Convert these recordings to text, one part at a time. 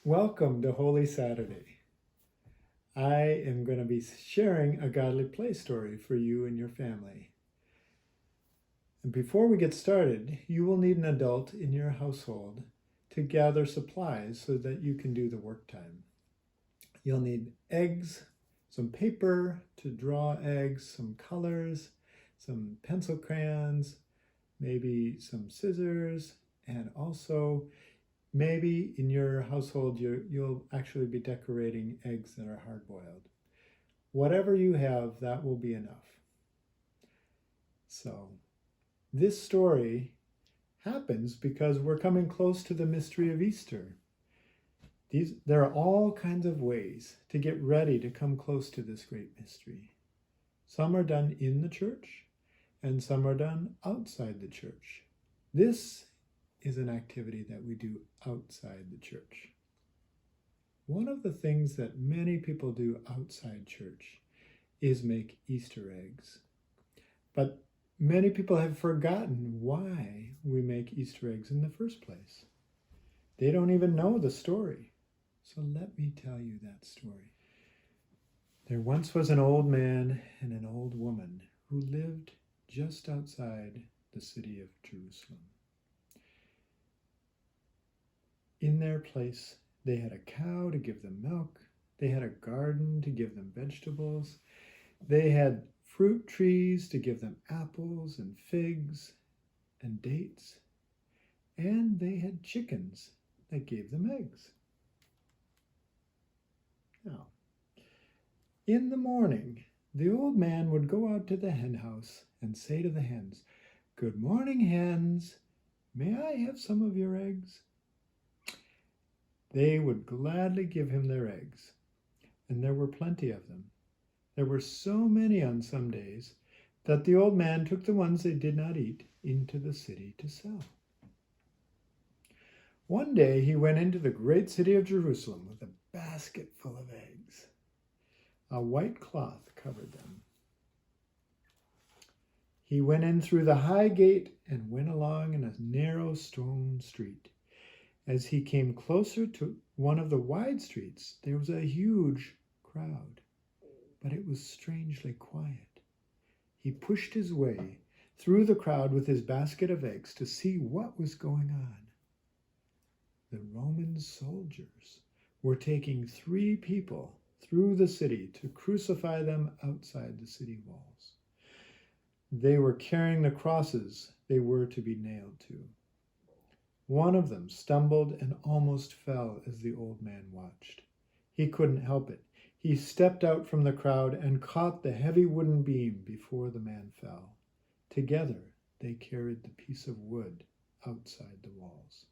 Welcome to Holy Saturday. I am going to be sharing a godly play story for you and your family. And before we get started, you will need an adult in your household to gather supplies so that you can do the work time. You'll need eggs, some paper to draw eggs, some colors, some pencil crayons, maybe some scissors, and also maybe in your household, you'll actually be decorating eggs that are hard-boiled. Whatever you have, that will be enough. So this story happens because we're coming close to the mystery of Easter. There are all kinds of ways to get ready to come close to this great mystery. Some are done in the church, and some are done outside the church. This is an activity that we do outside the church. One of the things that many people do outside church is make Easter eggs. But many people have forgotten why we make Easter eggs in the first place. They don't even know the story. So let me tell you that story. There once was an old man and an old woman who lived just outside the city of Jerusalem. In their place, they had a cow to give them milk. They had a garden to give them vegetables. They had fruit trees to give them apples and figs and dates. And they had chickens that gave them eggs. Now, in the morning, the old man would go out to the hen house and say to the hens, "Good morning, hens. May I have some of your eggs?" They would gladly give him their eggs, and there were plenty of them. There were so many on some days that the old man took the ones they did not eat into the city to sell. One day he went into the great city of Jerusalem with a basket full of eggs. A white cloth covered them. He went in through the high gate and went along in a narrow stone street. As he came closer to one of the wide streets, there was a huge crowd, but it was strangely quiet. He pushed his way through the crowd with his basket of eggs to see what was going on. The Roman soldiers were taking 3 people through the city to crucify them outside the city walls. They were carrying the crosses they were to be nailed to. One of them stumbled and almost fell as the old man watched. He couldn't help it. He stepped out from the crowd and caught the heavy wooden beam before the man fell. Together, they carried the piece of wood outside the walls.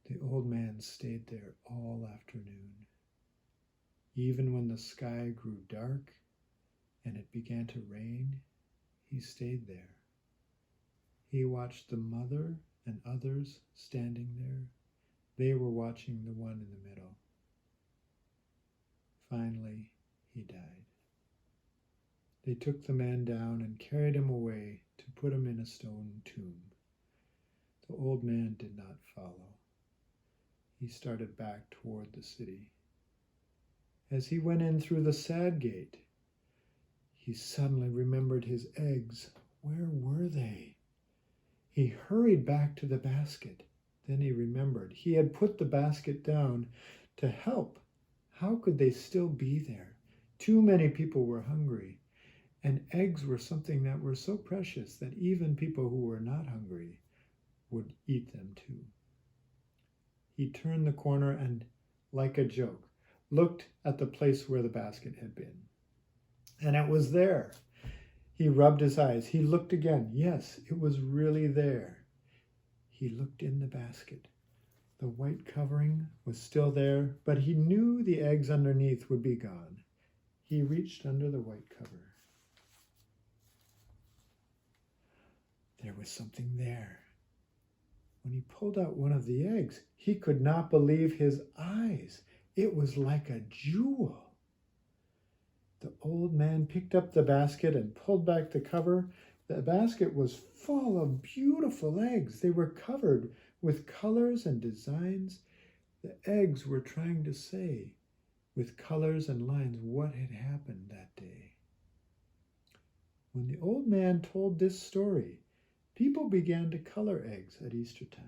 The old man stayed there all afternoon. Even when the sky grew dark and it began to rain, he stayed there. He watched the mother and others standing there. They were watching the one in the middle. Finally, he died. They took the man down and carried him away to put him in a stone tomb. The old man did not follow. He started back toward the city. As he went in through the sad gate, he suddenly remembered his eggs. Where were they? He hurried back to the basket. Then he remembered he had put the basket down to help. How could they still be there? Too many people were hungry, and eggs were something that were so precious that even people who were not hungry would eat them too. He turned the corner and, like a joke, looked at the place where the basket had been. And it was there. He rubbed his eyes. He looked again. Yes, it was really there. He looked in the basket. The white covering was still there, but he knew the eggs underneath would be gone. He reached under the white cover. There was something there. When he pulled out one of the eggs, he could not believe his eyes. It was like a jewel. The old man picked up the basket and pulled back the cover. The basket was full of beautiful eggs. They were covered with colors and designs. The eggs were trying to say, with colors and lines, what had happened that day. When the old man told this story, people began to color eggs at Easter time,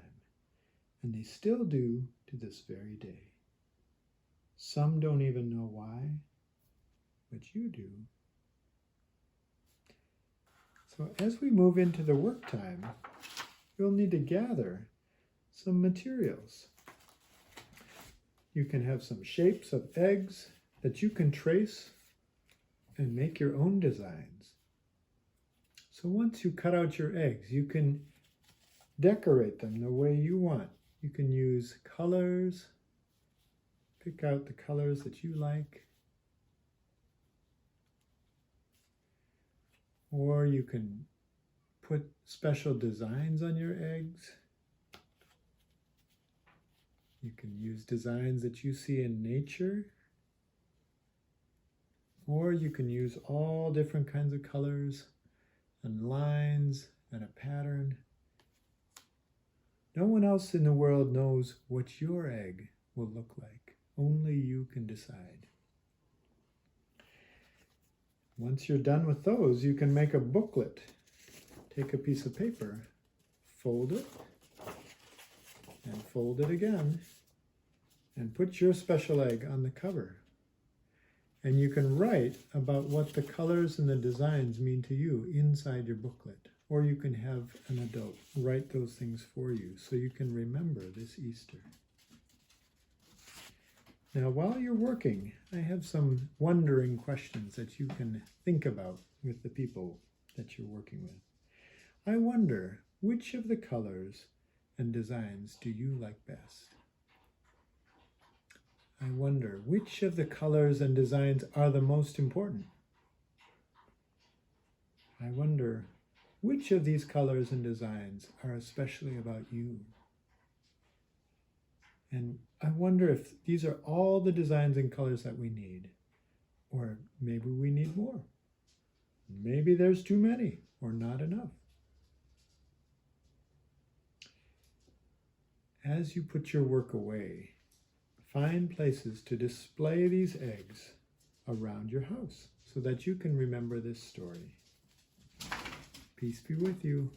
and they still do to this very day. Some don't even know why, but you do. So as we move into the work time, you'll need to gather some materials. You can have some shapes of eggs that you can trace and make your own designs. So once you cut out your eggs, you can decorate them the way you want. You can use colors, pick out the colors that you like. Or you can put special designs on your eggs. You can use designs that you see in nature. Or you can use all different kinds of colors and lines and a pattern. No one else in the world knows what your egg will look like. Only you can decide. Once you're done with those, you can make a booklet. Take a piece of paper, fold it, and fold it again, and put your special egg on the cover. And you can write about what the colors and the designs mean to you inside your booklet. Or you can have an adult write those things for you so you can remember this Easter. Now, while you're working, I have some wondering questions that you can think about with the people that you're working with. I wonder, which of the colors and designs do you like best? I wonder, which of the colors and designs are the most important? I wonder, which of these colors and designs are especially about you? And I wonder if these are all the designs and colors that we need, or maybe we need more. Maybe there's too many or not enough. As you put your work away, find places to display these eggs around your house so that you can remember this story. Peace be with you.